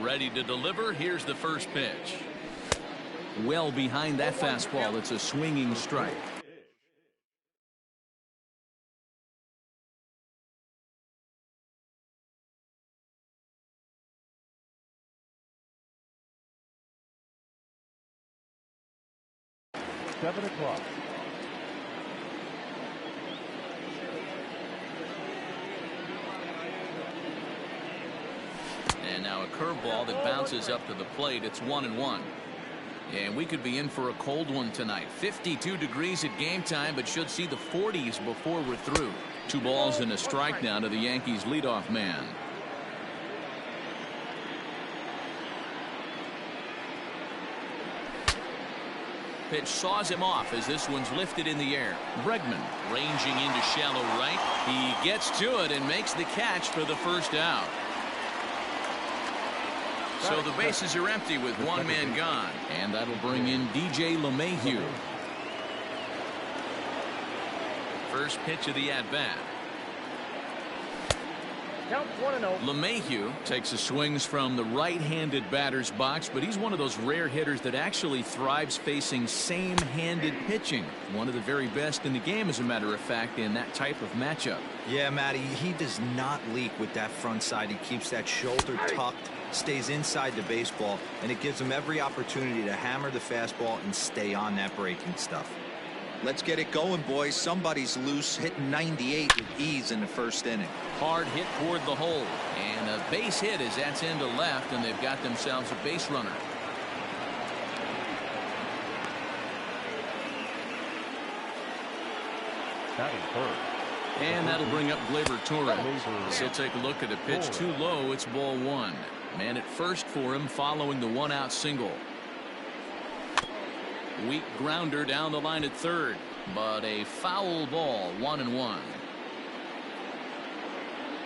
Ready to deliver. Here's the first pitch. Well behind that fastball. It's a swinging strike. Seven o'clock. And now a curveball that bounces up to the plate. It's 1-1. And we could be in for a cold one tonight. 52 degrees at game time, but should see the 40s before we're through. 2 balls and a strike now to the Yankees leadoff man. Pitch saws him off as this one's lifted in the air. Bregman ranging into shallow right. He gets to it and makes the catch for the first out. So the bases are empty with one man gone. And that'll bring in DJ LeMahieu. First pitch of the at-bat. Count 1-0. LeMahieu takes the swings from the right-handed batter's box, but he's one of those rare hitters that actually thrives facing same-handed pitching. One of the very best in the game, as a matter of fact, in that type of matchup. Yeah, Matty, he does not leak with that front side. He keeps that shoulder tucked, stays inside the baseball, and it gives him every opportunity to hammer the fastball and stay on that breaking stuff. Let's get it going, boys. Somebody's loose, hitting 98 with ease in the first inning. Hard hit toward the hole, and a base hit as that's into left, and they've got themselves a base runner. Batting first. And that'll bring up Gleyber Torres. He'll take a look at the pitch too low. It's ball 1. Man at first for him following the 1-out single. Weak grounder down the line at third, but a foul ball. 1-1.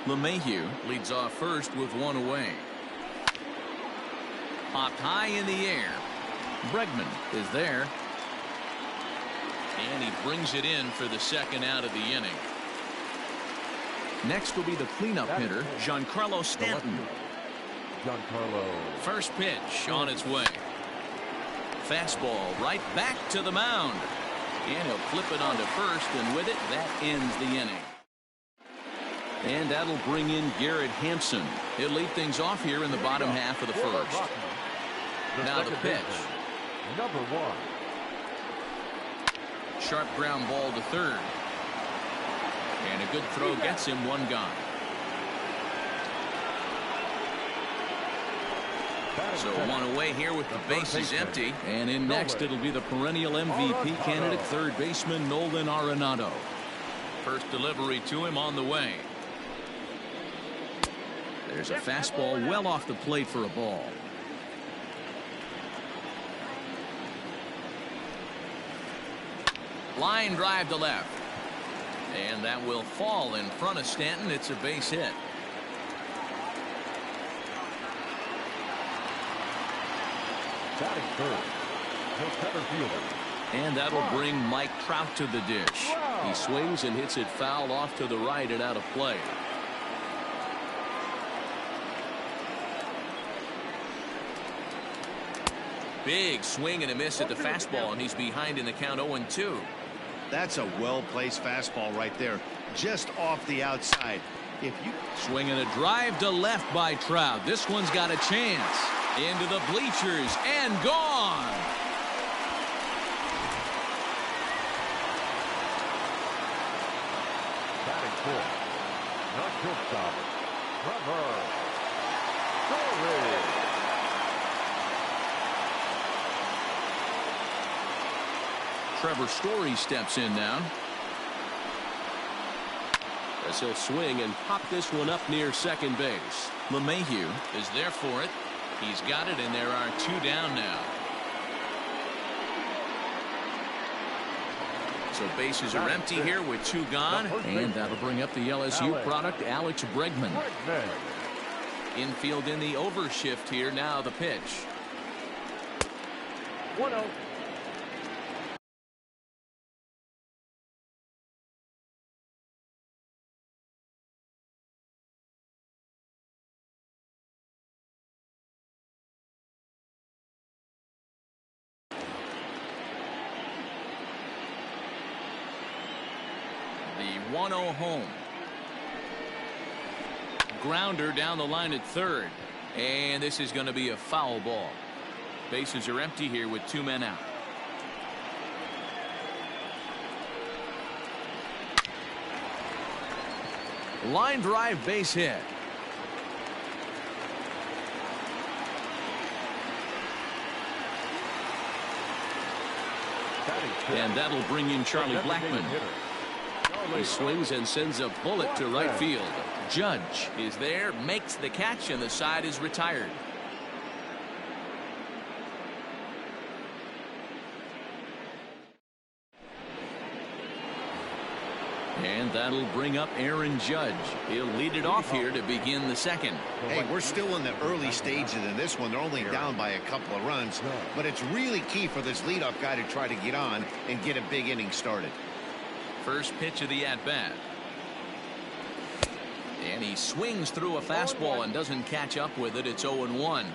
LeMahieu Leads off first with one away. Popped high in the air. Bregman is there. And he brings it in for the second out of the inning. Next will be the cleanup hitter, Giancarlo Stanton. Giancarlo. First pitch on its way. Fastball right back to the mound. And he'll flip it onto first, and with it, that ends the inning. And that'll bring in Garrett Hampson. He'll lead things off here in the bottom half of the first. Now the pitch. Number 1. Sharp ground ball to third. And a good throw gets him one gone. So one away here with the bases empty. And in next it'll be the perennial MVP candidate, third baseman Nolan Arenado. First delivery to him on the way. There's a fastball well off the plate for a ball. Line drive to left. And that will fall in front of Stanton. It's a base hit. Batting third. The center fielder. And that'll bring Mike Trout to the dish. He swings and hits it foul off to the right and out of play. Big swing and a miss at the fastball, and he's behind in the count 0-2. That's a well-placed fastball right there, just off the outside. If you swinging a drive to left by Trout. This one's got a chance. Into the bleachers and gone. Batting fourth. Not shortstop. Trevor Story. Trevor Story steps in now. As he'll swing and pop this one up near second base. LeMahieu is there for it. He's got it, and there are 2 down now. So bases are empty here with 2 gone. And that'll bring up the LSU product, Alex Bregman. Infield in the overshift here. Now the pitch. 1-0. 1-0 home. Grounder down the line at third. And this is going to be a foul ball. Bases are empty here with 2 men out. Line drive base hit. And that'll bring in Charlie Blackmon. He swings and sends a bullet to right field. Judge is there, makes the catch, and the side is retired. And that'll bring up Aaron Judge. He'll lead it off here to begin the second. Hey, we're still in the early stages of this one. They're only down by a couple of runs, but it's really key for this leadoff guy to try to get on and get a big inning started. First pitch of the at-bat. And he swings through a fastball and doesn't catch up with it. It's 0-1.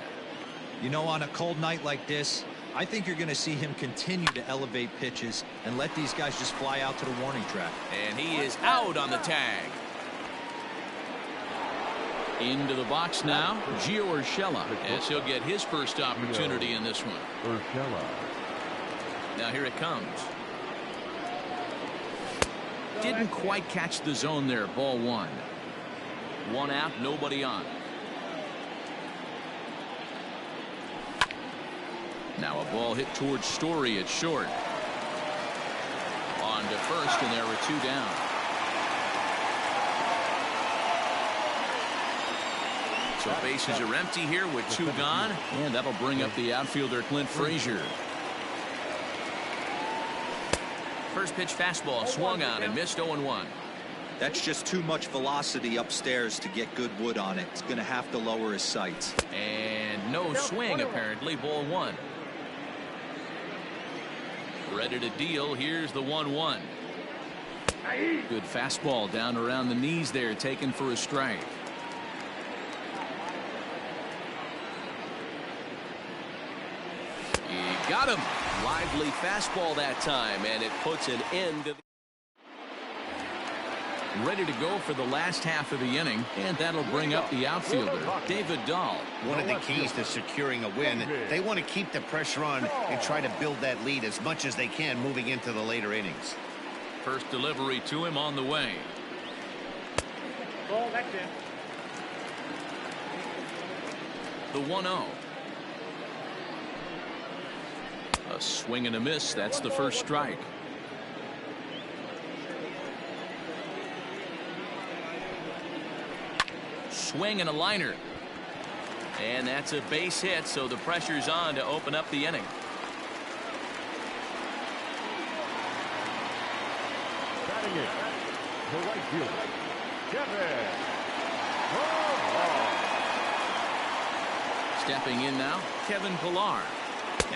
You know, on a cold night like this, I think you're going to see him continue to elevate pitches and let these guys just fly out to the warning track. And he is out on the tag. Into the box now, Gio Urshela, as he'll get his first opportunity in this one. Now here it comes. Didn't quite catch the zone there. Ball 1. 1 out, nobody on. Now a ball hit towards Story at short. On to first, and there are 2 down. So bases are empty here with 2 gone, and that'll bring up the outfielder Clint Frazier. First pitch fastball swung on and missed. 0-1. That's just too much velocity upstairs to get good wood on it. It's going to have to lower his sights. And no swing apparently. Ball 1. Ready to deal. Here's the 1-1. Good fastball down around the knees there, taken for a strike. He got him. Lively fastball that time, and it puts an end to the... Ready to go for the last half of the inning, and that'll bring up the outfielder, David Dahl. One of the keys to securing a win, they want to keep the pressure on and try to build that lead as much as they can moving into the later innings. First delivery to him on the way. The 1-0. A swing and a miss. That's the first strike. Swing and a liner. And that's a base hit, so the pressure's on to open up the inning. Batting in, the right fielder, Kevin. Stepping in now, Kevin Pillar.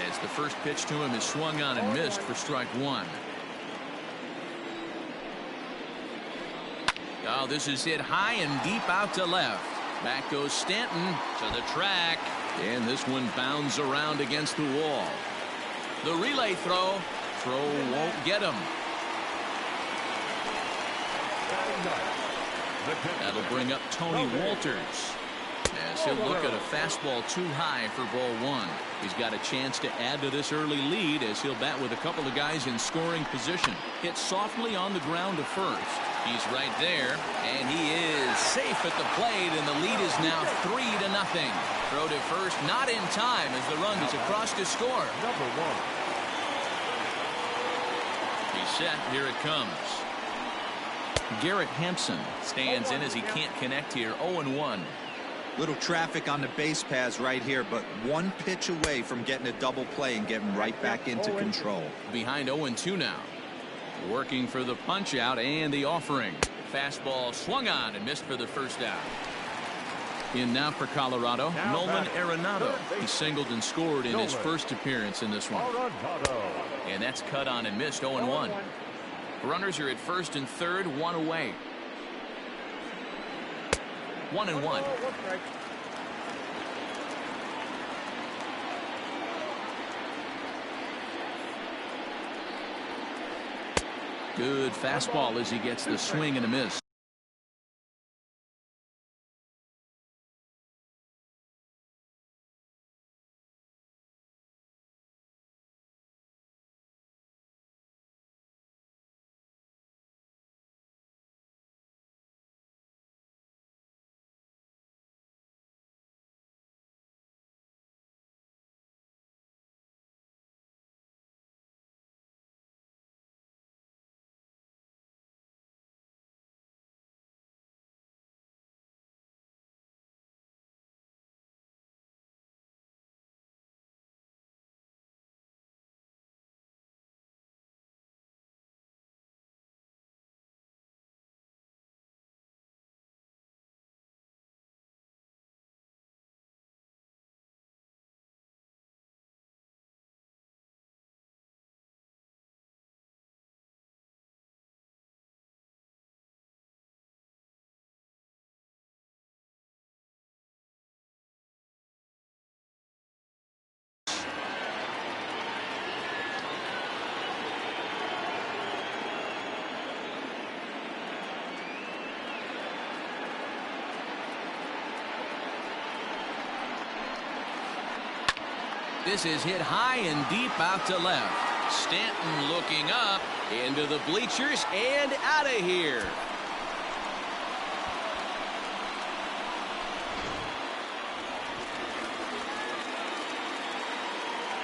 As the first pitch to him is swung on and missed for strike 1. Oh, this is hit high and deep out to left. Back goes Stanton to the track. And this one bounds around against the wall. The relay throw. Throw won't get him. That'll bring up Tony Walters. As he'll look at a fastball too high for ball 1. He's got a chance to add to this early lead as he'll bat with a couple of guys in scoring position. Hit softly on the ground to first. He's right there, and he is safe at the plate, and the lead is now 3-0. Throw to first, not in time as the run is across to score. Number 1. He's set. Here it comes. Garrett Hampson stands in as he can't connect here. 0-1. Little traffic on the base paths right here, but one pitch away from getting a double play and getting right back into control. Behind 0-2 now. Working for the punch out and the offering. Fastball swung on and missed for the first out. In now for Colorado, Nolan Arenado. He singled and scored in his first appearance in this one. And that's cut on and missed. 0-1. Runners are at first and third, 1 away. 1-1. Good fastball as he gets the swing and a miss. This is hit high and deep out to left. Stanton looking up into the bleachers and out of here.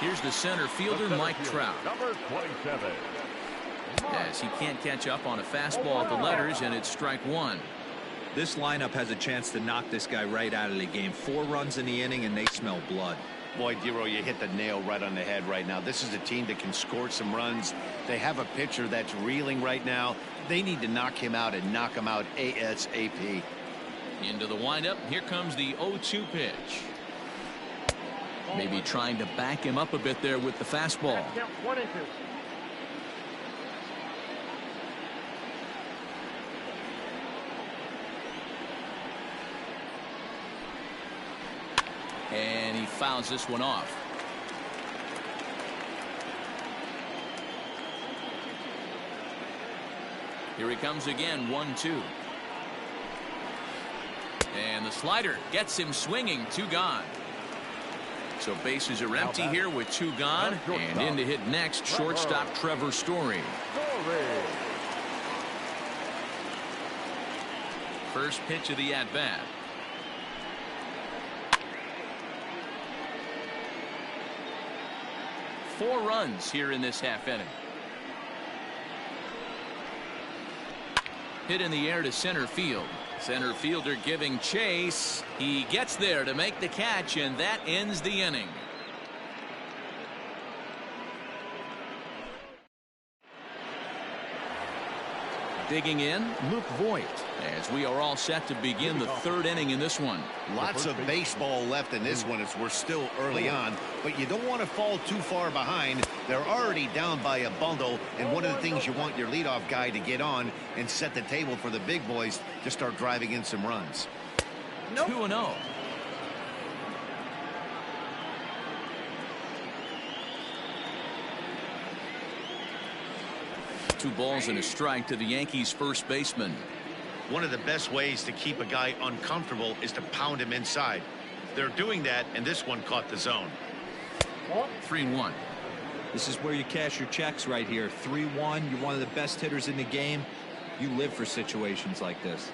Here's the center fielder, Mike Trout. Number 27. As he can't catch up on a fastball at the letters, and it's strike one. This lineup has a chance to knock this guy right out of the game. 4 runs in the inning, and they smell blood. Boy, Dero, you hit the nail right on the head right now. This is a team that can score some runs. They have a pitcher that's reeling right now. They need to knock him out and knock him out ASAP. Into the windup. Here comes the 0-2 pitch. Maybe trying to back him up a bit there with the fastball. And he fouls this one off. Here he comes again, 1-2. And the slider gets him swinging, 2 gone. So bases are empty here with 2 gone. And in to hit next, shortstop Trevor Story. First pitch of the at-bat. Four runs here in this half inning. Hit in the air to center field. Center fielder giving chase. He gets there to make the catch, and that ends the inning. Digging in, Luke Voigt, as we are all set to begin the 3rd inning in this one. Lots of baseball left in this one as we're still early on, but you don't want to fall too far behind. They're already down by a bundle, and one of the things you want your leadoff guy to get on and set the table for the big boys to start driving in some runs. 2-0. Two balls and a strike to the Yankees first baseman. One of the best ways to keep a guy uncomfortable is to pound him inside. They're doing that, and this one caught the zone. 3-1. This is where you cash your checks right here. 3-1. You're one of the best hitters in the game. You live for situations like this.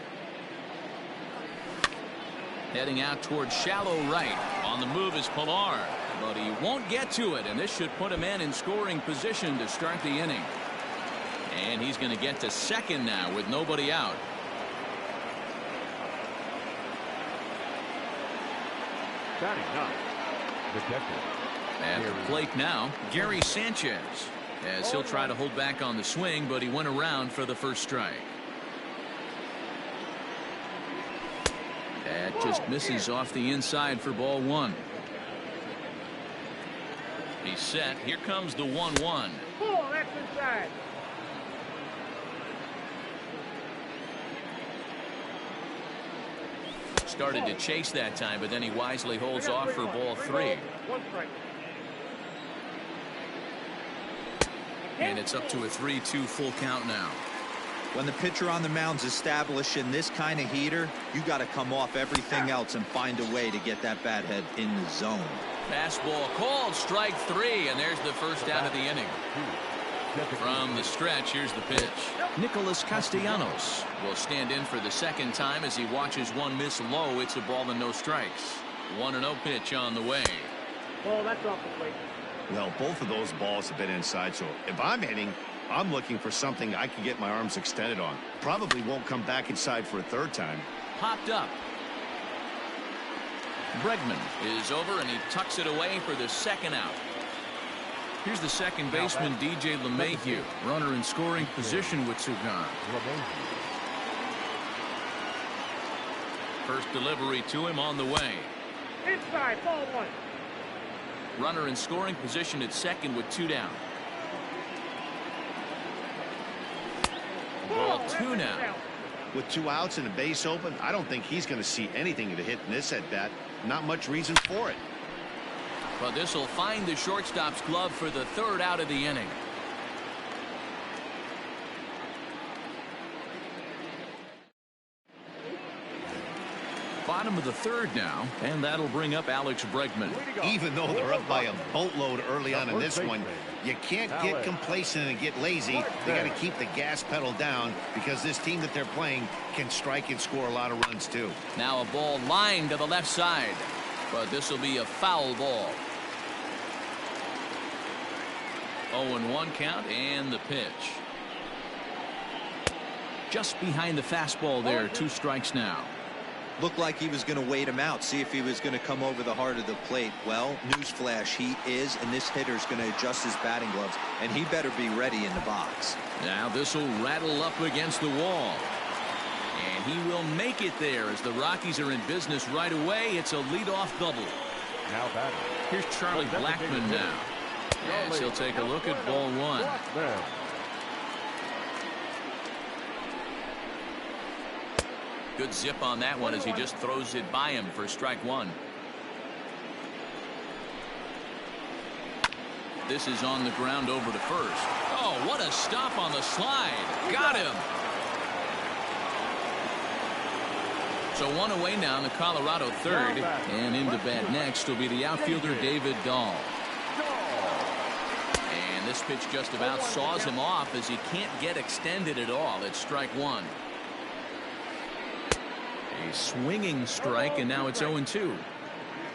Heading out towards shallow right. On the move is Pilar, but he won't get to it, and this should put him in scoring position to start the inning. And he's going to get to second now with nobody out. Batting up, protected. At the plate now, Gary Sanchez, as he'll try to hold back on the swing, but he went around for the first strike. That just misses off the inside for ball 1. He's set. Here comes the 1-1. That's inside. Started to chase that time, but then he wisely holds off for ball 3. And it's up to a 3-2 full count now. When the pitcher on the mound's establishing this kind of heater, you got to come off everything else and find a way to get that bat head in the zone. Fastball called, strike 3, and there's the first out of the inning. From the stretch, here's the pitch. Nicholas Castellanos will stand in for the second time as he watches one miss low. It's a ball and no strikes. 1-0 pitch on the way. Oh, that's off the plate. Well, both of those balls have been inside, so if I'm hitting, I'm looking for something I can get my arms extended on. Probably won't come back inside for a third time. Popped up. Bregman is over, and he tucks it away for the second out. Here's the second baseman, DJ LeMahieu. Runner in scoring position with 2 gone. First delivery to him on the way. Inside, ball 1. Runner in scoring position at second with 2 down. Ball 2 now. With 2 outs and a base open, I don't think he's going to see anything to hit in this at bat. Not much reason for it. But this will find the shortstop's glove for the third out of the inning. Bottom of the third now, and that'll bring up Alex Bregman. Even though they're up by a boatload early on in this one, you can't get complacent and get lazy. They got to keep the gas pedal down because this team that they're playing can strike and score a lot of runs too. Now a ball lined to the left side, but this will be a foul ball. 0-1 count and the pitch. Just behind the fastball there, 2 strikes now. Looked like he was going to wait him out, see if he was going to come over the heart of the plate. Well, newsflash, he is, and this hitter's going to adjust his batting gloves, and he better be ready in the box. Now this will rattle up against the wall. And he will make it there as the Rockies are in business right away. It's a leadoff double. Now batting. Here's Charlie Blackmon now. As he'll take a look at ball 1. Good zip on that one as he just throws it by him for strike 1. This is on the ground over to first. Oh, what a stop on the slide. Got him. So 1 away now in the Colorado third, and into bat next will be the outfielder David Dahl. And this pitch just about saws him off as he can't get extended at all. It's strike 1. A swinging strike, and now it's 0-2.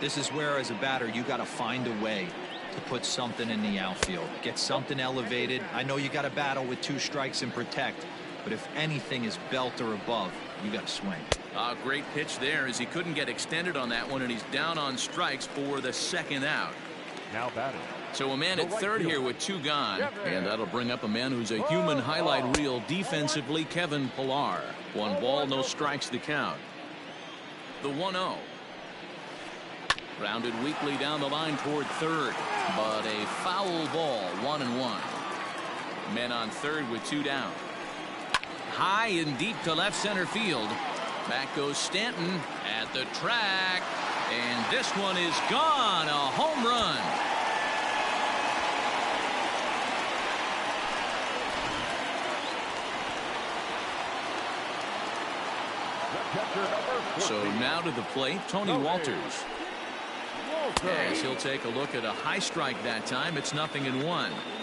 This is where, as a batter, you got to find a way to put something in the outfield. Get something elevated. I know you got to battle with 2 strikes and protect, but if anything is belt or above, you got to swing. A great pitch there as he couldn't get extended on that one, and he's down on strikes for the second out. Now batting. So a man at third here with 2 gone, and that'll bring up a man who's a human highlight reel defensively, Kevin Pillar. 1 ball, no strikes the count. The 1-0. Grounded weakly down the line toward third, but a foul ball. 1-1. Men on third with 2 down. High and deep to left center field. Back goes Stanton at the track, and this one is gone. A home run. So now to the plate, Tony Walters. As he'll take a look at a high strike that time. It's 0-1.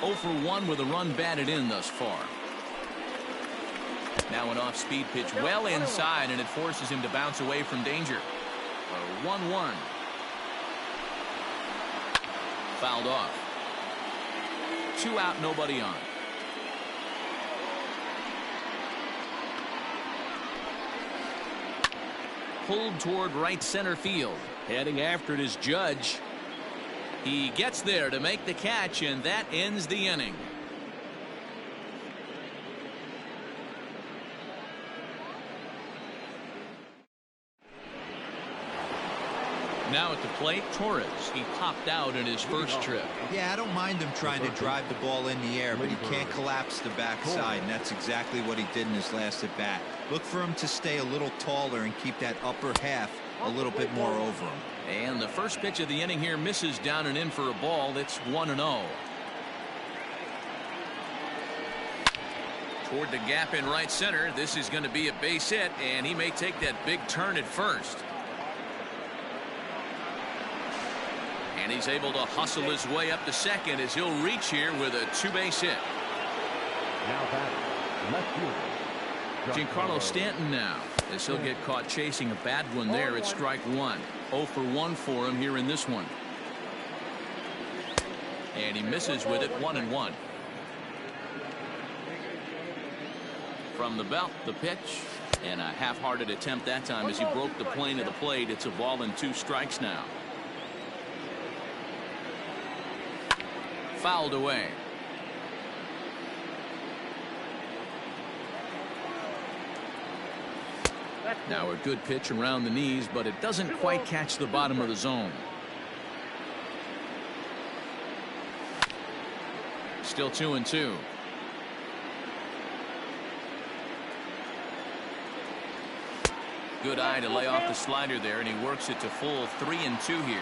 0 for 1 with a run batted in thus far. Now an off-speed pitch well inside, and it forces him to bounce away from danger. 1-1. Fouled off. 2 out, nobody on. Pulled toward right center field. Heading after it is Judge. He gets there to make the catch, and that ends the inning. Now at the plate, Torres. He popped out in his first trip. Yeah, I don't mind him trying to drive the ball in the air, but he can't collapse the backside, and that's exactly what he did in his last at bat. Look for him to stay a little taller and keep that upper half a little bit more over him. And the first pitch of the inning here misses down and in for a ball. That's 1-0. Toward the gap in right center. This is going to be a base hit, and he may take that big turn at first. And he's able to hustle his way up to second as he'll reach here with a two-base hit. Now batting, left fielder Giancarlo Stanton now, as he'll get caught chasing a bad one there at strike one. 0 for 1 for him here in this one. And he misses with it. 1-1. From the belt, the pitch, and a half-hearted attempt that time as he broke the plane of the plate. It's a ball and 2 strikes now. Fouled away. Now a good pitch around the knees, but it doesn't quite catch the bottom of the zone. Still 2-2. Good eye to lay off the slider there, and he works it to full 3-2 here.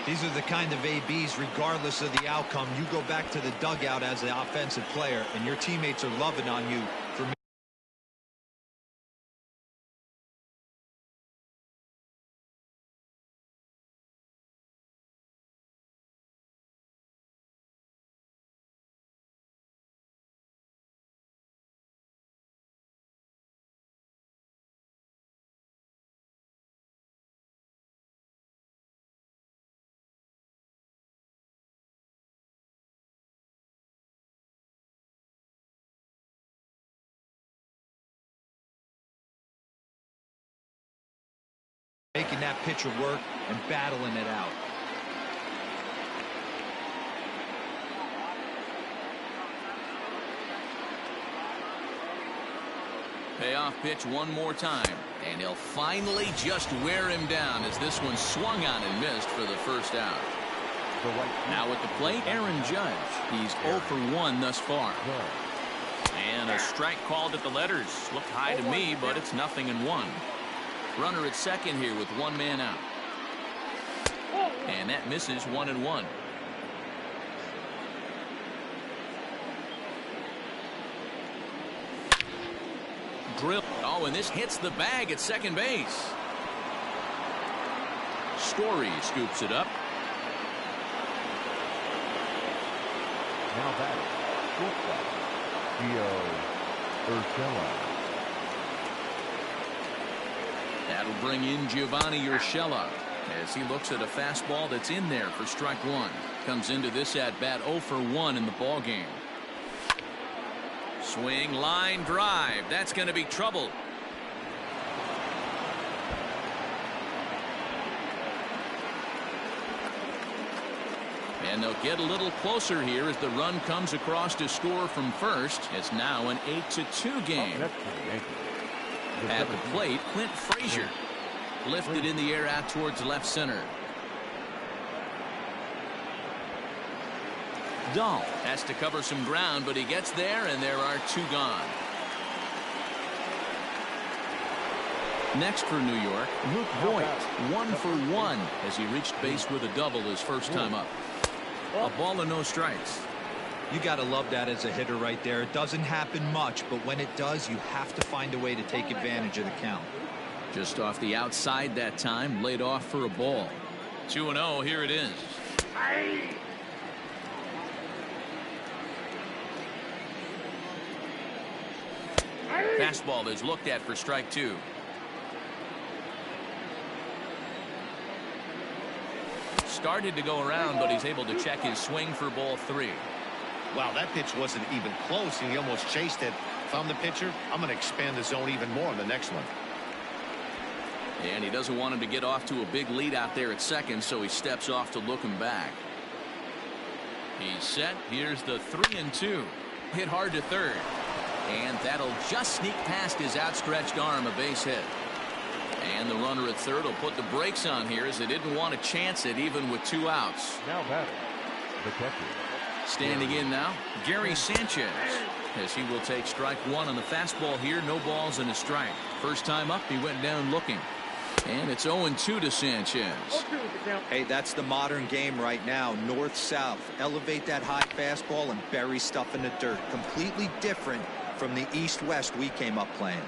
These are the kind of ABs, regardless of the outcome, you go back to the dugout as the offensive player, and your teammates are loving on you for making that pitcher work and battling it out. Payoff pitch one more time, and he'll finally just wear him down as this one swung on and missed for the first out. Now at the plate, Aaron Judge. He's 0 for 1 thus far. And a strike called at the letters. Looked high to me, but it's 0-1. Runner at second here with 1 man out. And that misses. 1-1. Drill. Oh, and this hits the bag at second base. Story scoops it up. Now batting, shortstop, Gio Urshela. That'll bring in Giovanni Urshela as he looks at a fastball that's in there for strike one. Comes into this at bat 0 for 1 in the ball game. Swing, line drive. That's going to be trouble. And they'll get a little closer here as the run comes across to score from first. It's now an 8-2 game. At the plate, Clint Frazier lifted in the air out towards left center. Dahl has to cover some ground, but he gets there, and there are 2 gone. Next for New York, Luke Voigt, 1 for 1 as he reached base with a double his first time up. A ball and no strikes. You got to love that as a hitter right there. It doesn't happen much, but when it does, you have to find a way to take advantage of the count. Just off the outside that time, laid off for a ball. 2-0, here it is. Fastball is looked at for strike 2. Started to go around, but he's able to check his swing for ball 3. Wow, that pitch wasn't even close, and he almost chased it. If I'm the pitcher, I'm going to expand the zone even more on the next one. And he doesn't want him to get off to a big lead out there at second, so he steps off to look him back. He's set. Here's the 3-2. Hit hard to third. And that'll just sneak past his outstretched arm, a base hit. And the runner at third will put the brakes on here as they didn't want to chance it even with 2 outs. Now batting, the catcher. Standing in now, Gary Sanchez, as he will take strike 1 on the fastball here. No balls and a strike. First time up, he went down looking. And it's 0-2 to Sanchez. Hey, that's the modern game right now. North-south. Elevate that high fastball and bury stuff in the dirt. Completely different from the east-west we came up playing.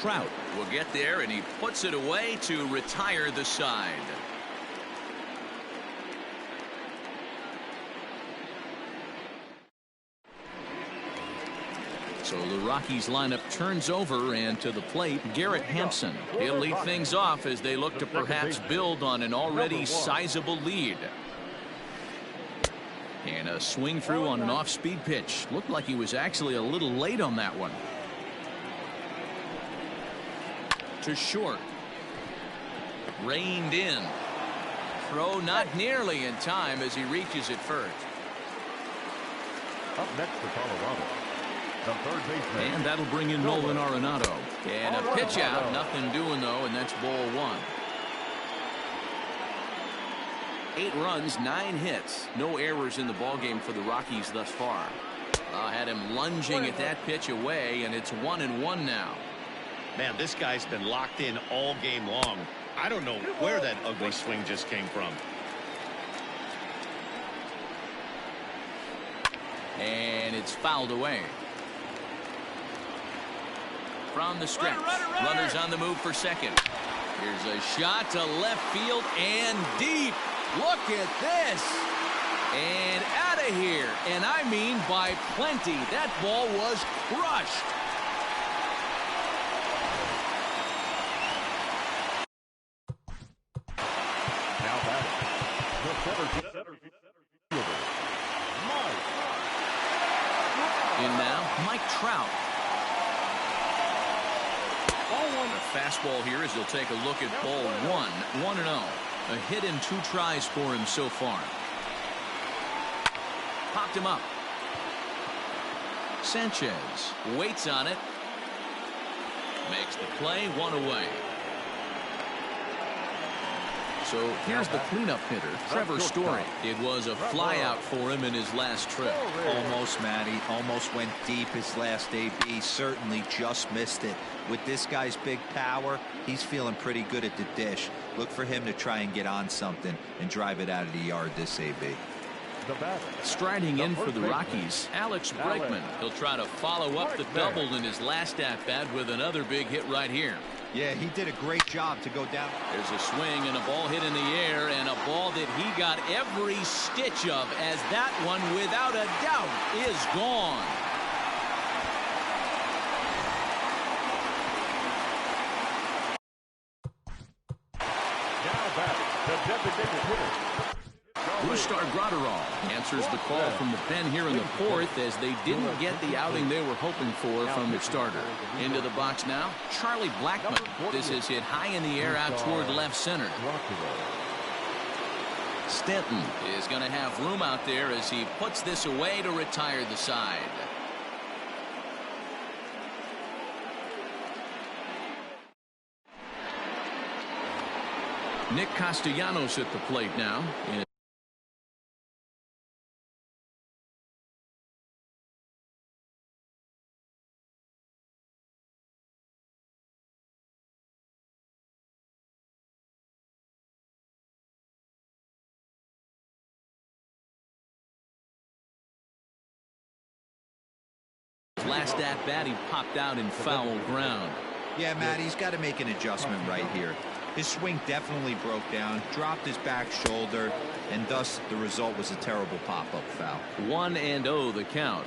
Trout will get there, and he puts it away to retire the side. So the Rockies lineup turns over, and to the plate, Garrett Hampson. He'll lead things off as they look to perhaps build on an already sizable lead. And a swing through on an off-speed pitch. Looked like he was actually a little late on that one. To short. Reined in. Throw not nearly in time as he reaches it first. Up next for Colorado, the third baseman. And that'll bring in Nolan Arenado. And a pitch out. Nothing doing, though, and that's ball one. 8 runs, 9 hits. No errors in the ballgame for the Rockies thus far. Had him lunging at that pitch away, and it's 1-1 now. Man, this guy's been locked in all game long. I don't know where that ugly swing just came from. And it's fouled away. From the stretch. Runners on the move for second. Here's a shot to left field and deep. Look at this. And out of here. And I mean by plenty. That ball was crushed. Now batting, the center fielder, In now, Mike Trout. A fastball here as he'll take a look at ball 1-0. A hit in 2 tries for him so far. Popped him up. Sanchez waits on it. Makes the play, 1 away. So here's the cleanup hitter, Trevor Story. It was a flyout for him in his last trip. Almost, Matty. Almost went deep his last AB. Certainly just missed it. With this guy's big power, he's feeling pretty good at the dish. Look for him to try and get on something and drive it out of the yard this AB. Striding in for the Rockies, Alex Bregman. He'll try to follow up the double in his last at-bat with another big hit right here. Yeah, he did a great job to go down. There's a swing and a ball hit in the air, and a ball that he got every stitch of, as that one, without a doubt, is gone. now batting, the designated hitter. Brustar Graterol answers the call from the pen here in the 4th as they didn't get the outing they were hoping for from their starter. Into the box now, Charlie Blackmon. This is hit high in the air out toward left center. Stanton is going to have room out there as he puts this away to retire the side. Nick Castellanos at the plate now. Last at bat, he popped out in foul ground. Yeah, Matt, he's got to make an adjustment right here. His swing definitely broke down, dropped his back shoulder, and thus the result was a terrible pop-up foul. 1-0 the count.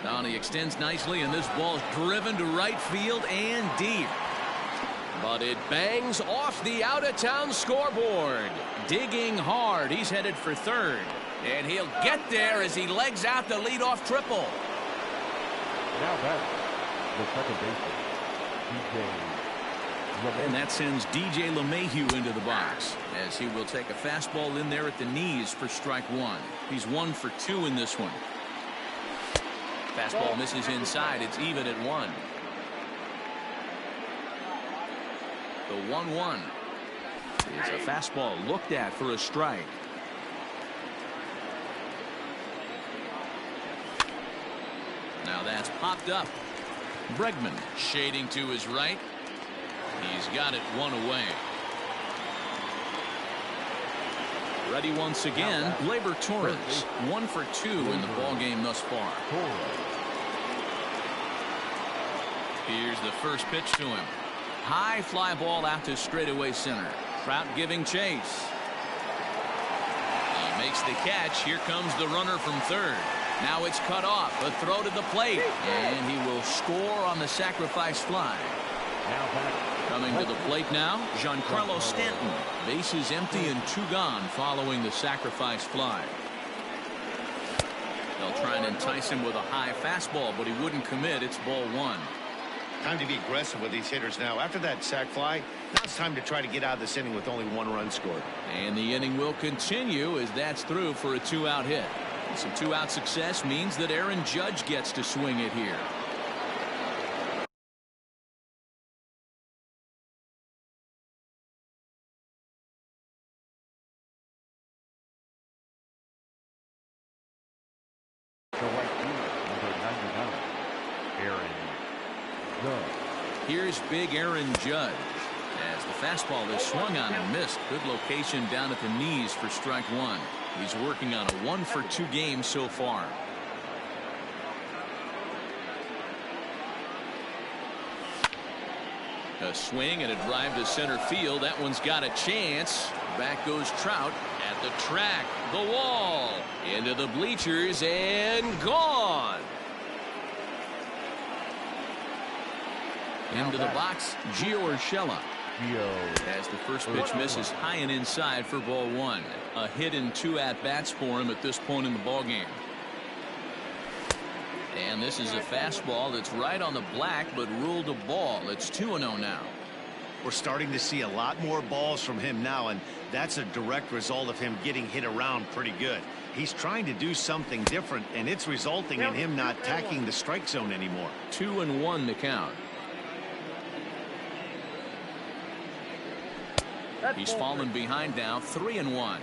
Now he extends nicely, and this ball's driven to right field and deep. But it bangs off the out-of-town scoreboard. Digging hard. He's headed for third. And he'll get there as he legs out the leadoff triple. Now batting, the second baseman, DJ. And that sends DJ LeMahieu into the box as he will take a fastball in there at the knees for strike 1. He's 1 for 2 in this one. Fastball misses inside. It's even at 1. The 1-1 is a fastball looked at for a strike. Now that's popped up. Bregman shading to his right. He's got it 1 away. Ready once again, Gleyber Torres, 1 for 2 in the ball game thus far. Here's the first pitch to him. High fly ball out to straightaway center. Trout giving chase. He makes the catch. Here comes the runner from third. Now it's cut off. A throw to the plate. And he will score on the sacrifice fly. Coming to the plate now, Giancarlo Stanton. Bases empty and 2 gone following the sacrifice fly. They'll try and entice him with a high fastball, but he wouldn't commit. It's ball 1. Time to be aggressive with these hitters now. After that sac fly, now it's time to try to get out of this inning with only 1 run scored. And the inning will continue as that's through for a 2-out hit. And some 2-out success means that Aaron Judge gets to swing it here. Here's big Aaron Judge as the fastball is swung on and missed. Good location down at the knees for strike 1. He's working on a 1 for 2 game so far. A swing and a drive to center field. That one's got a chance. Back goes Trout at the track. The wall. Into the bleachers and gone. Into the box, Gio Urshela. As the first pitch misses high and inside for ball 1. A hit and 2 at-bats for him at this point in the ballgame. And this is a fastball that's right on the black but ruled a ball. It's 2-0 now. We're starting to see a lot more balls from him now, and that's a direct result of him getting hit around pretty good. He's trying to do something different, and it's resulting in him not tacking the strike zone anymore. 2-1 the count. He's fallen behind now, 3-1.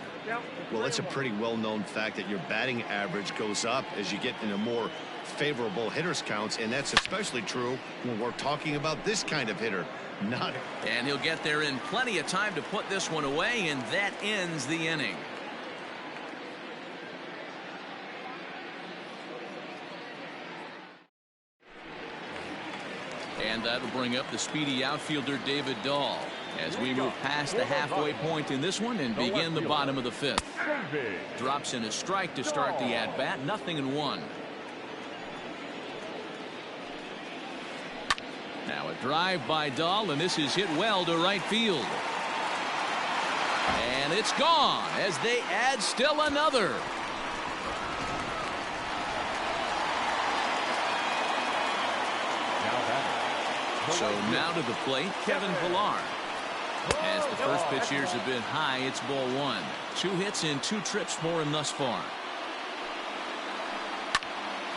Well, it's a pretty well-known fact that your batting average goes up as you get into more favorable hitters counts, and that's especially true when we're talking about this kind of hitter. And he'll get there in plenty of time to put this one away, and that ends the inning. And that'll bring up the speedy outfielder David Dahl as we move past the halfway point in this one and begin the bottom of the 5th. Drops in a strike to start the at-bat. 0-1. Now a drive by Dahl, and this is hit well to right field. And it's gone as they add still another. So now to the plate, Kevin Pillar. As the first pitch here's a bit high, it's ball 1. 2 hits and 2 trips for him thus far.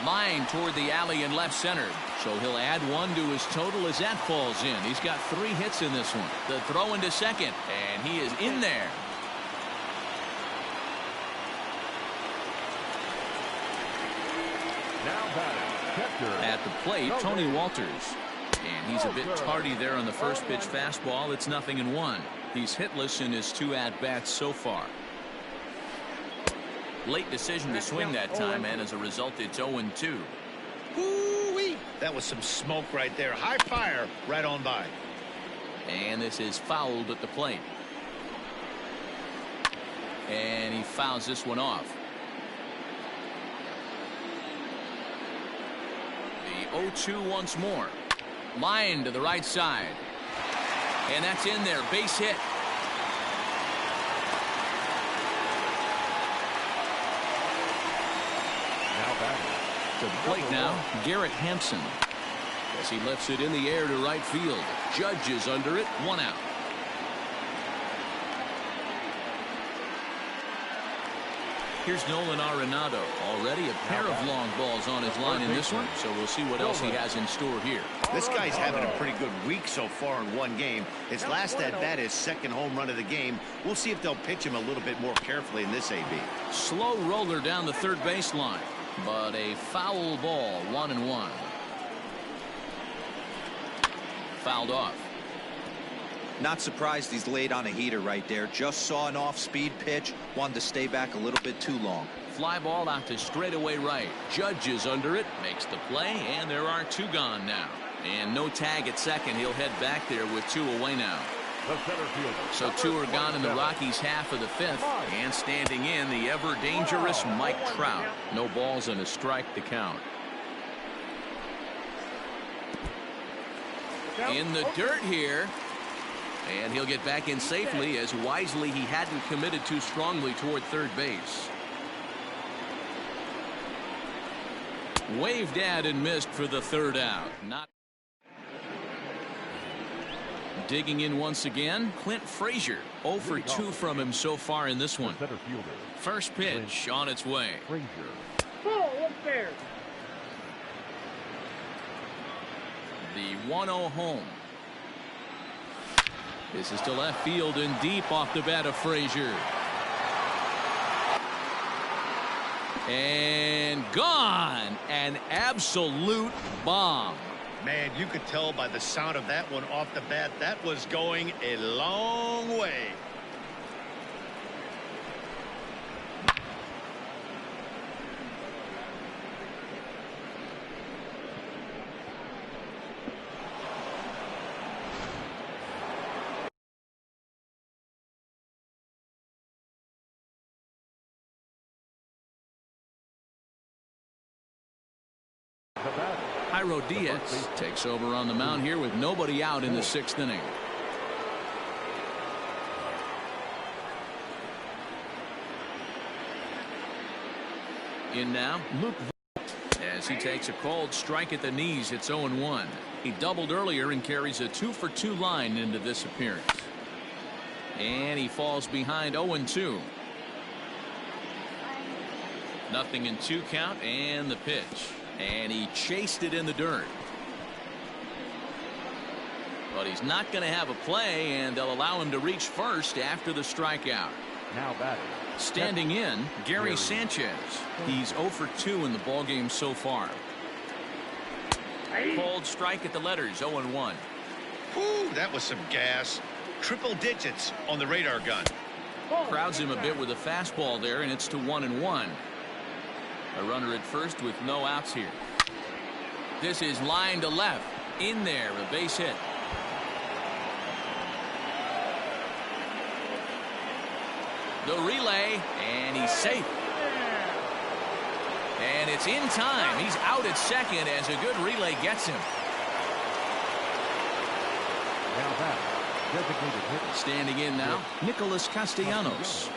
Line toward the alley in left center. So he'll add 1 to his total as that falls in. He's got 3 hits in this one. The throw into second, and he is in there. At the plate, Tony Walters. And he's a bit tardy there on the first pitch fastball. It's 0-1. He's hitless in his 2 at-bats so far. Late decision to swing that time, and as a result, it's 0-2. Woo-wee. That was some smoke right there. High fire right on by. And this is fouled at the plate. And he fouls this one off. The 0-2 once more. Line to the right side. And that's in there. Base hit. To the plate now, Garrett Hampson. As he lifts it in the air to right field. Judge is under it. 1 out. Here's Nolan Arenado. Already a pair of long balls on his line in this one, so we'll see what else he has in store here. This guy's having a pretty good week so far in 1 game. His last at-bat is 2nd home run of the game. We'll see if they'll pitch him a little bit more carefully in this AB. Slow roller down the third baseline, but a foul ball. 1-1. Fouled off. Not surprised he's laid on a heater right there. Just saw an off-speed pitch. Wanted to stay back a little bit too long. Fly ball out to straightaway right. Judge is under it, makes the play, and there are 2 gone now. And no tag at second. He'll head back there with 2 away now. The center fielder. So 2 are gone in the Rockies' half of the 5th. And standing in, the ever-dangerous Mike Trout. No balls and a strike to count. In the dirt here. And he'll get back in safely, as wisely he hadn't committed too strongly toward third base. Waved at and missed for the 3rd out. Not digging in once again, Clint Frazier. 0 for 2 from him so far in this one. Center fielder. First pitch on its way. Frazier. Ball up there. The 1-0 home. This is to left field and deep off the bat of Frazier. And gone. An absolute bomb. Man, you could tell by the sound of that one off the bat, that was going a long way. Jairo Diaz takes over on the mound here with nobody out in the 6th inning. In now, Luke, as he takes a called strike at the knees. It's 0-1. He doubled earlier and carries a 2 for 2 line into this appearance. And he falls behind 0-2. Nothing in 2 count, and the pitch. And he chased it in the dirt. But he's not going to have a play, and they'll allow him to reach first after the strikeout. Now batting. Standing in, Gary Sanchez. He's 0 for 2 in the ballgame so far. Called strike at the letters, 0-1. Whew, that was some gas. Triple digits on the radar gun. Crowds him a bit with a fastball there, and it's to 1-1. A runner at first with no outs here. This is line to left. In there, a base hit. The relay, and he's safe. And it's in time. He's out at second as a good relay gets him. Now that designated hitter. Standing in now, Nicholas Castellanos.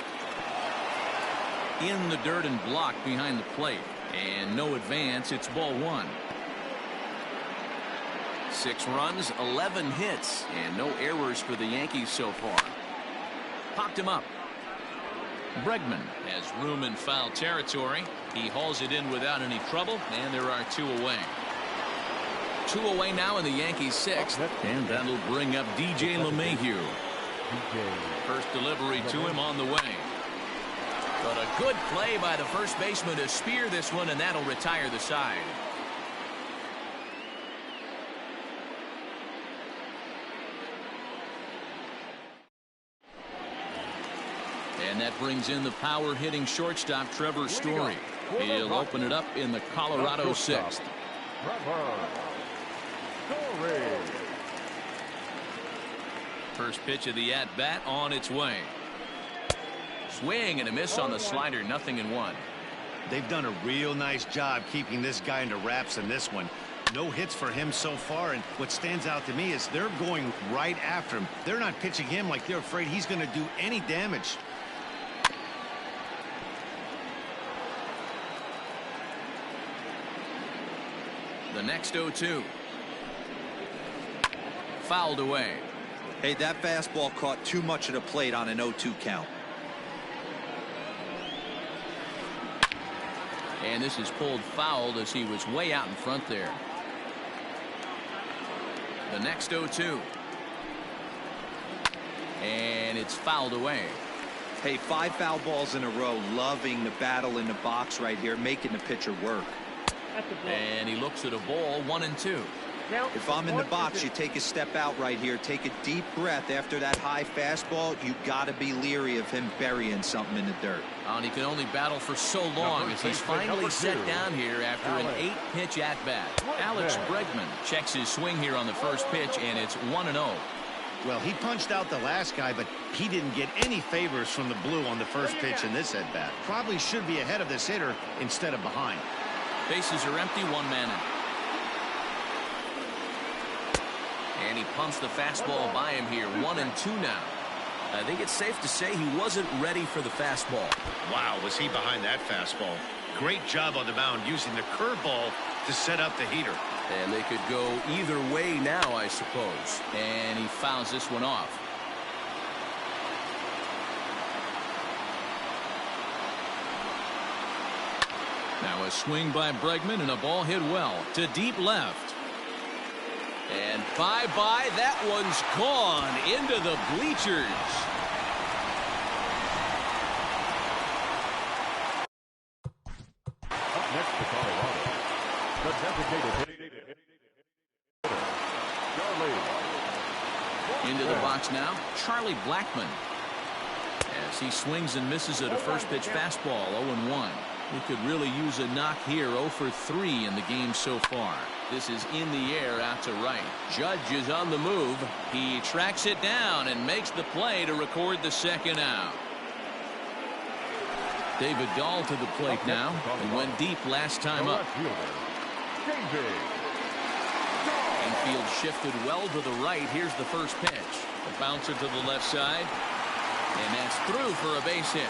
In the dirt and blocked behind the plate. And no advance. It's ball 1. 6 runs, 11 hits, and no errors for the Yankees so far. Popped him up. Bregman has room in foul territory. He hauls it in without any trouble, and there are 2 away. 2 away now in the Yankees' 6th, and that'll bring up DJ LeMahieu. First delivery to him on the way. But a good play by the first baseman to spear this one, and that'll retire the side. And that brings in the power hitting shortstop Trevor Story. He'll open it up in the Colorado 6th. First pitch of the at bat on its way. Swing and a miss on the slider. 0-1. They've done a real nice job keeping this guy into wraps in this one. No hits for him so far, and what stands out to me is they're going right after him. They're not pitching him like they're afraid he's going to do any damage. The next 0-2. Fouled away. Hey, that fastball caught too much of the plate on an 0-2 count. And this is pulled foul as he was way out in front there. The next 0-2. And it's fouled away. Hey, 5 foul balls in a row. Loving the battle in the box right here, making the pitcher work. And he looks at a ball. 1-2. If I'm in the box, you take a step out right here. Take a deep breath after that high fastball. You got to be leery of him burying something in the dirt. And he can only battle for so long as he's finally set down here after an 8-pitch at-bat. Alex Bregman checks his swing here on the first pitch, and it's 1-0. Well, he punched out the last guy, but he didn't get any favors from the blue on the first pitch in this at-bat. Probably should be ahead of this hitter instead of behind. Bases are empty, one man out. And he pumps the fastball by him here. 1-2 now. I think it's safe to say he wasn't ready for the fastball. Wow, was he behind that fastball. Great job on the mound using the curveball to set up the heater. And they could go either way now, I suppose. And he fouls this one off. Now a swing by Bregman and a ball hit well to deep left. And bye-bye, that one's gone into the bleachers. Up next to Colorado, the designated hitter, Charlie. Into the box now, Charlie Blackmon. As he swings and misses at a first pitch fastball, 0-1. He could really use a knock here. 0 for 3 in the game so far. This is in the air out to right. Judge is on the move. He tracks it down and makes the play to record the second out. David Dahl to the plate now and went deep last time up. Infield shifted well to the right. Here's the first pitch. A bouncer to the left side. And that's through for a base hit.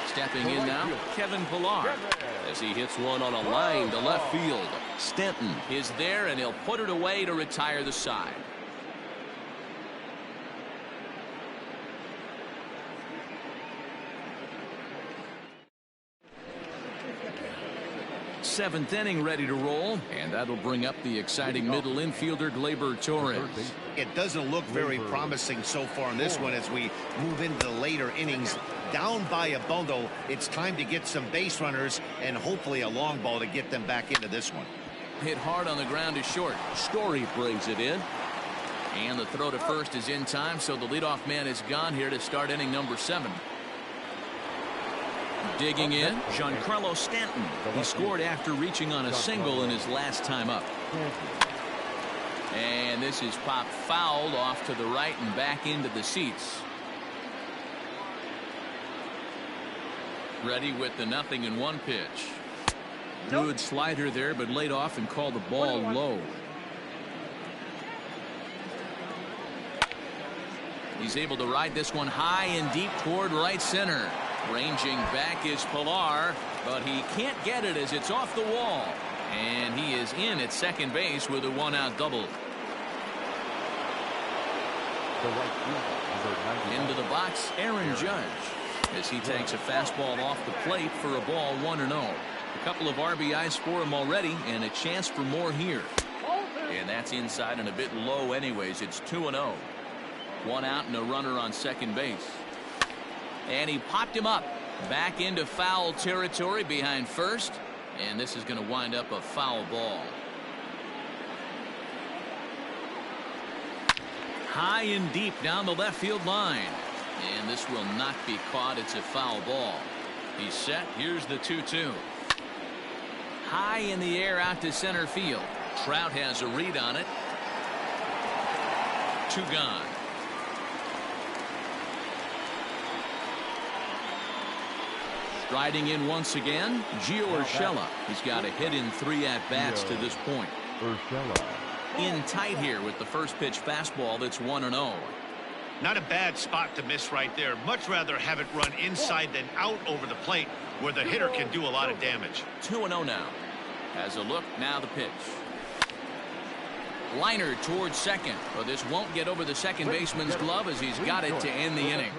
Stepping in now, Kevin Pillar, as he hits one on a line to left field. Stanton is there, and he'll put it away to retire the side. Seventh inning ready to roll, and that'll bring up the exciting middle infielder Gleyber Torres. It doesn't look very promising so far in this one as we move into the later innings. Down by a bundle, it's time to get some base runners and hopefully a long ball to get them back into this one. Hit hard on the ground is short. Story brings it in. And the throw to first is in time, so the leadoff man is gone here to start inning number 7. Digging in, Giancarlo Stanton. He scored after reaching on a single in his last time up. And this is popped fouled off to the right and back into the seats. Ready with the 0-1 pitch. Good slider there, but laid off and called the ball low. He's able to ride this one high and deep toward right center. Ranging back is Pillar, but he can't get it as it's off the wall. And he is in at second base with a 1-out double. Into the box, Aaron Judge, as he takes a fastball off the plate for a ball 1-0. A couple of RBIs for him already, and a chance for more here. And that's inside and a bit low anyways. It's 2-0. 1 out and a runner on second base. And he popped him up back into foul territory behind first, and this is going to wind up a foul ball. High and deep down the left field line, and this will not be caught. It's a foul ball. He's set. Here's the 2-2. High in the air out to center field. Trout has a read on it. 2 gone. Striding in once again, Gio Urshela. He's got a hit in 3 at-bats to this point. In tight here with the first pitch fastball that's 1-0. Not a bad spot to miss right there. Much rather have it run inside than out over the plate where the hitter can do a lot of damage. 2-0 now. Has a look, now the pitch. Liner towards second. But this won't get over the second baseman's glove as he's got it to end the inning.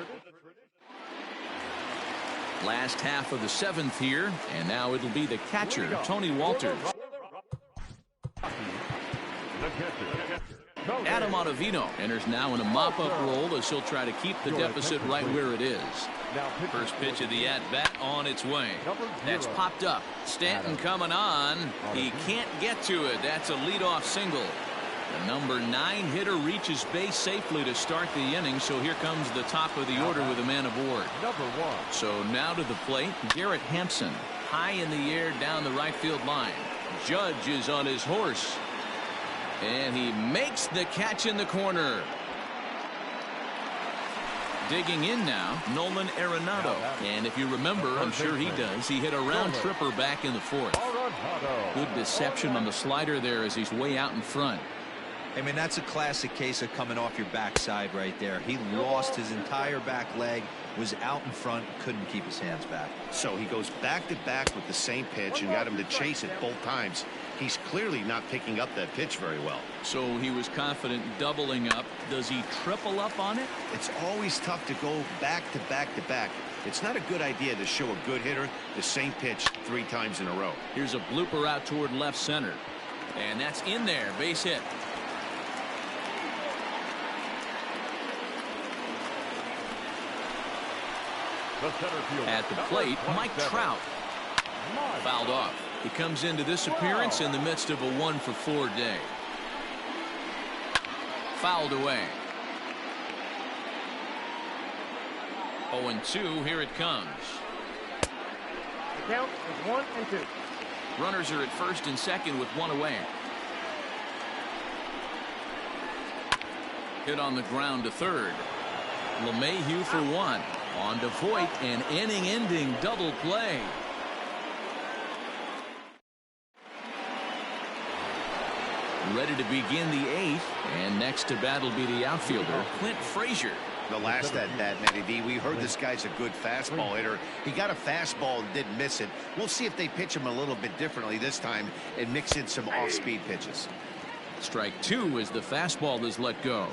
Last half of the 7th here, and now it'll be the catcher, Tony Walters. The catcher, Adam Ottavino enters now in a mop-up role as he'll try to keep the deficit right where it is. First pitch of the at-bat on its way. That's popped up. Stanton coming on. He can't get to it. That's a leadoff single. The number 9 hitter reaches base safely to start the inning, so here comes the top of the order with a man aboard. So now to the plate, Garrett Hampson. High in the air down the right field line. Judge is on his horse. And he makes the catch in the corner. Digging in now, Nolan Arenado. And if you remember, I'm sure he does, he hit a round tripper back in the 4th. Good deception on the slider there as he's way out in front. I mean, that's a classic case of coming off your backside right there. He lost his entire back leg, was out in front, couldn't keep his hands back. So he goes back to back with the same pitch and got him to chase it both times. He's clearly not picking up that pitch very well. So he was confident doubling up. Does he triple up on it? It's always tough to go back to back to back. It's not a good idea to show a good hitter the same pitch 3 times in a row. Here's a blooper out toward left center. And that's in there. Base hit. At the plate, Mike Trout. Fouled off. He comes into this appearance in the midst of a 1-for-4 day. Fouled away. 0-2. Here it comes. The count is 1-2. Runners are at first and second with 1 away. Hit on the ground to third. LeMahieu for 1. On to Voit, an inning-ending double play. Ready to begin the 8th, and next to bat will be the outfielder, Clint Frazier. The last at-bat, Matty D, we heard this guy's a good fastball hitter. He got a fastball and didn't miss it. We'll see if they pitch him a little bit differently this time and mix in some off-speed pitches. Strike 2 as the fastball is let go.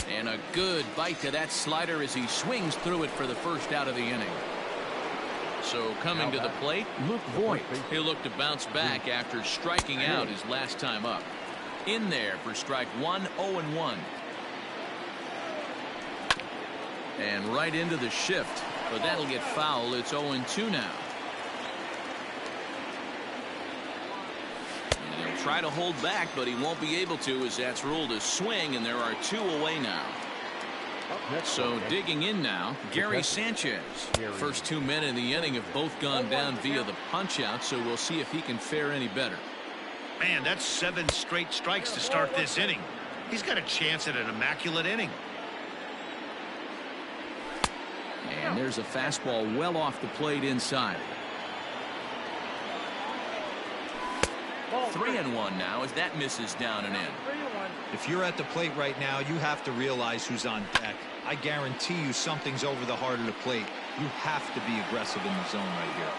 And a good bite to that slider as he swings through it for the first out of the inning. So coming to the plate, Luke Voit. He'll look to bounce back after striking out his last time up. In there for strike 1, 0-1. And right into the shift, but that'll get foul. It's 0-2 now. And he'll try to hold back, but he won't be able to as that's ruled a swing, and there are 2 away now. So digging in now, Gary Sanchez. First 2 men in the inning have both gone down via the punch out, so we'll see if he can fare any better. Man, that's 7 straight strikes to start this inning. He's got a chance at an immaculate inning. And there's a fastball well off the plate inside. 3-1 now as that misses down and in. If you're at the plate right now, you have to realize who's on deck. I guarantee you something's over the heart of the plate. You have to be aggressive in the zone right here.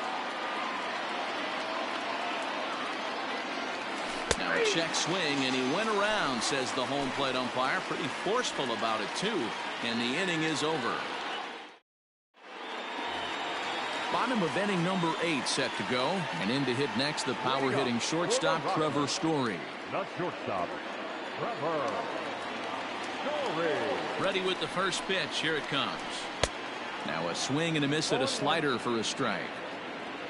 Now a check swing, and he went around, says the home plate umpire. Pretty forceful about it, too. And the inning is over. Bottom of inning number 8 set to go. And in to hit next, the power-hitting shortstop, Trevor Story. The shortstop, Trevor Story. Ready with the first pitch. Here it comes. Now a swing and a miss at a slider for a strike.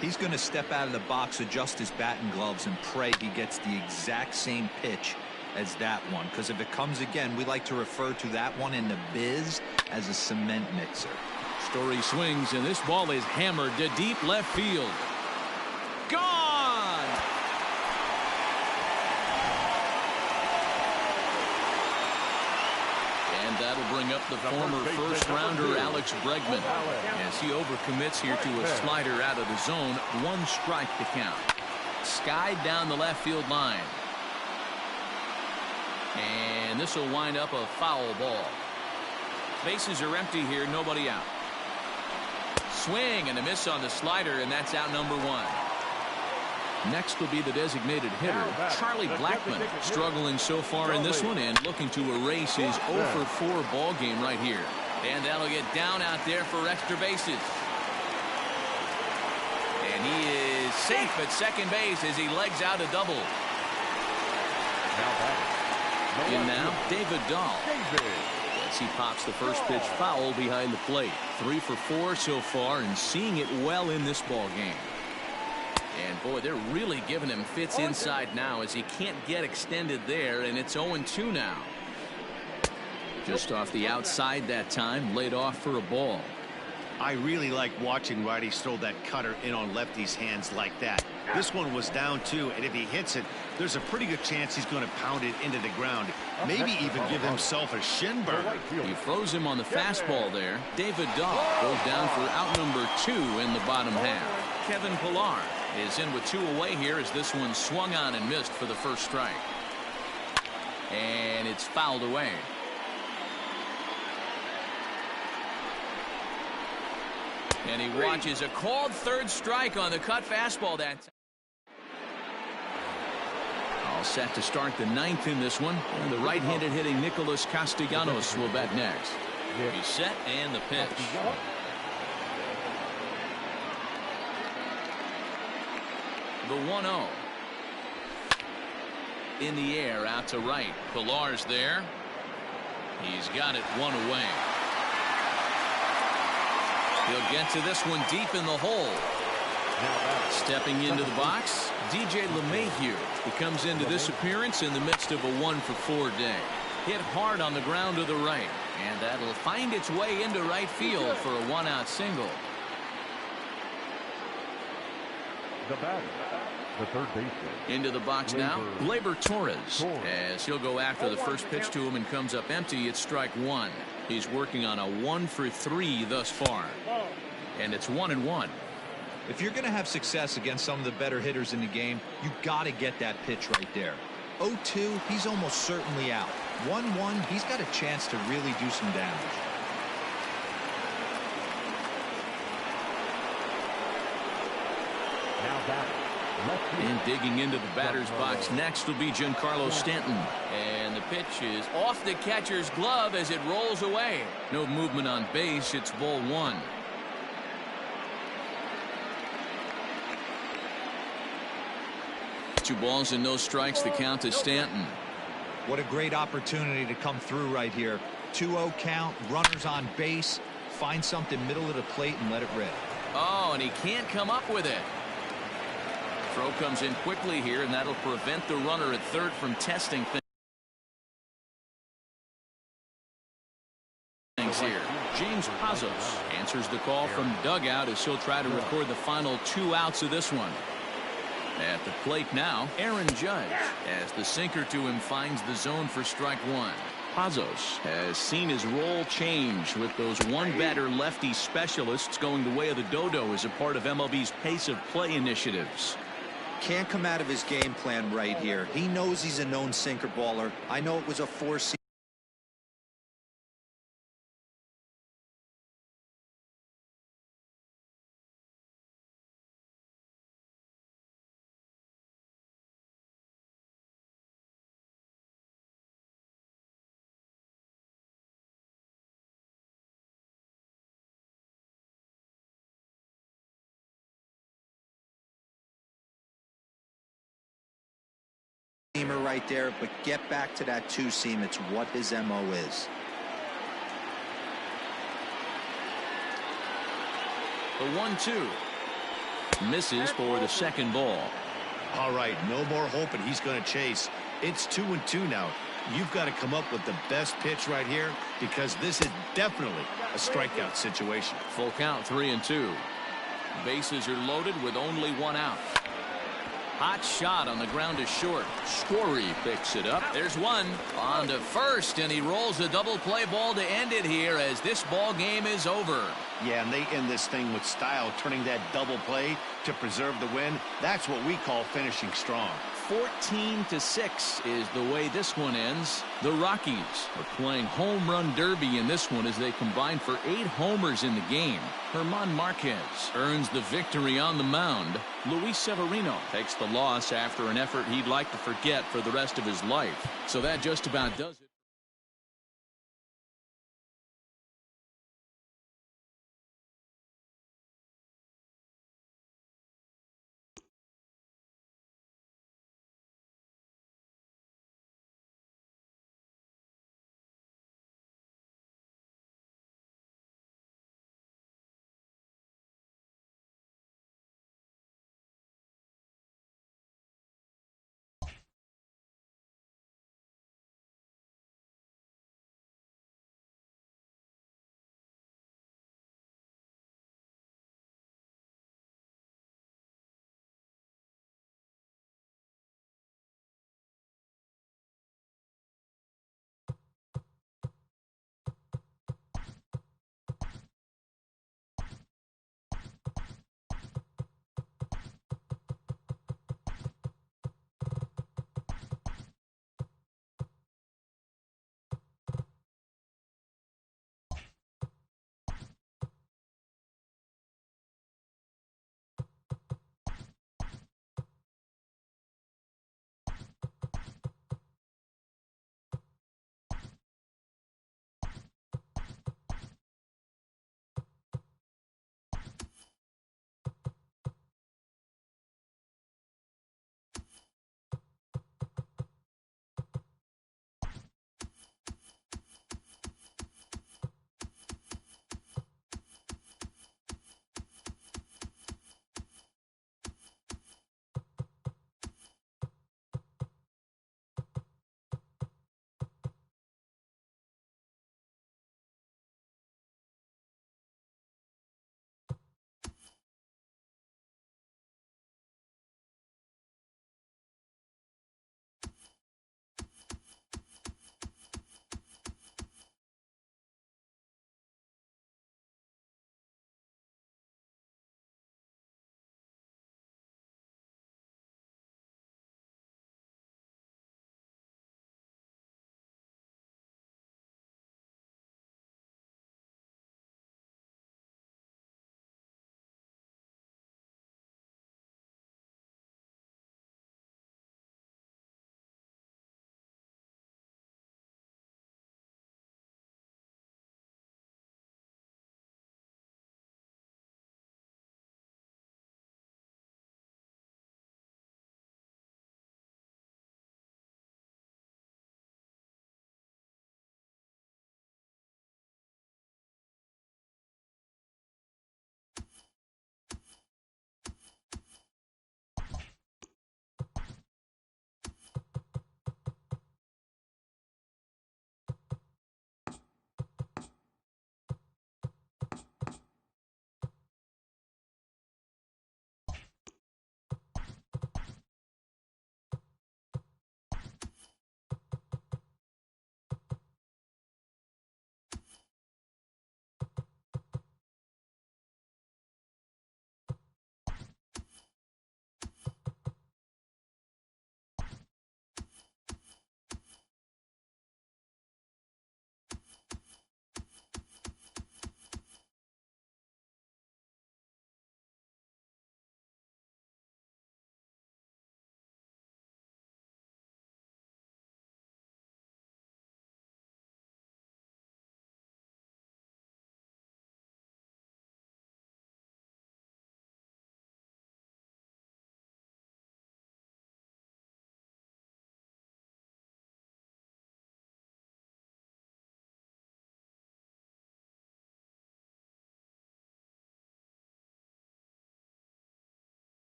He's going to step out of the box, adjust his batting gloves, and pray he gets the exact same pitch as that one. Because if it comes again, we like to refer to that one in the biz as a cement mixer. Story swings, and this ball is hammered to deep left field. Gone! And that'll bring up the former first-rounder Alex Bregman as he overcommits here to a slider out of the zone. 1 strike to count. Skied down the left field line. And this will wind up a foul ball. Bases are empty here, nobody out. Swing and a miss on the slider, and that's out number 1. Next will be the designated hitter, Charlie Blackmon, struggling so far in this one and looking to erase his 0-for-4 ball game right here. And that'll get down out there for extra bases. And he is safe at second base as he legs out a double. In now, David Dahl. As he pops the first pitch foul behind the plate. 3 for 4 so far and seeing it well in this ball game. And boy, they're really giving him fits inside now as he can't get extended there, and it's 0-2 now. Just off the outside that time, laid off for a ball. I really like watching righties throw that cutter in on lefties' hands like that. This one was down 2, and if he hits it, there's a pretty good chance he's going to pound it into the ground. Maybe even give himself a shin burn. He froze him on the fastball there. David Dahl goes down for out number 2 in the bottom half. Kevin Pillar is in with 2 away here as this one swung on and missed for the first strike. And it's fouled away. And he watches a called third strike on the cut fastball that time. All set to start the 9th in this one. And the right-handed hitting Nicholas Castellanos will bat next. He's set and the pitch. The 1-0. In the air out to right. Pillar's there. He's got it 1 away. He'll get to this one deep in the hole. Stepping into the box, DJ LeMahieu. He comes into this appearance in the midst of a 1 for 4 day. Hit hard on the ground to the right, and that'll find its way into right field for a 1-out single. The batter, the third baseman. Into the box now, Gleyber Torres. As he'll go after the first pitch to him and comes up empty, it's strike 1. He's working on a 1 for 3 thus far. And it's 1-1. If you're going to have success against some of the better hitters in the game, you got to get that pitch right there. 0-2, he's almost certainly out. 1-1, he's got a chance to really do some damage. Now batter. And digging into the batter's box next will be Giancarlo Stanton. And the pitch is off the catcher's glove as it rolls away. No movement on base. It's ball 1. Two balls and no strikes. The count to Stanton. What a great opportunity to come through right here. 2-0 count, runners on base. Find something middle of the plate and let it rip. Oh, and he can't come up with it. Throw comes in quickly here, and that'll prevent the runner at third from testing things here. James Pazos answers the call from dugout as he'll try to record the final 2 outs of this one. At the plate now, Aaron Judge, as the sinker to him finds the zone for strike 1. Pazos has seen his role change with those one-batter lefty specialists going the way of the dodo as a part of MLB's pace of play initiatives. Can't come out of his game plan right here. He knows he's a known sinker baller. I know it was a 4-seamer. Right there, but get back to that 2-seam. It's what his MO is. The 1-2 misses for the second ball. All right, no more hoping he's going to chase. It's 2-2 now. You've got to come up with the best pitch right here because this is definitely a strikeout situation. Full count, 3-2. Bases are loaded with only 1 out. Hot shot on the ground to short. Story picks it up. There's one on to first, and he rolls a double play ball to end it here as this ball game is over. Yeah, and they end this thing with style, turning that double play to preserve the win. That's what we call finishing strong. 14-6 is the way this one ends. The Rockies are playing home run derby in this one as they combine for 8 homers in the game. German Marquez earns the victory on the mound. Luis Severino takes the loss after an effort he'd like to forget for the rest of his life. So that just about does it.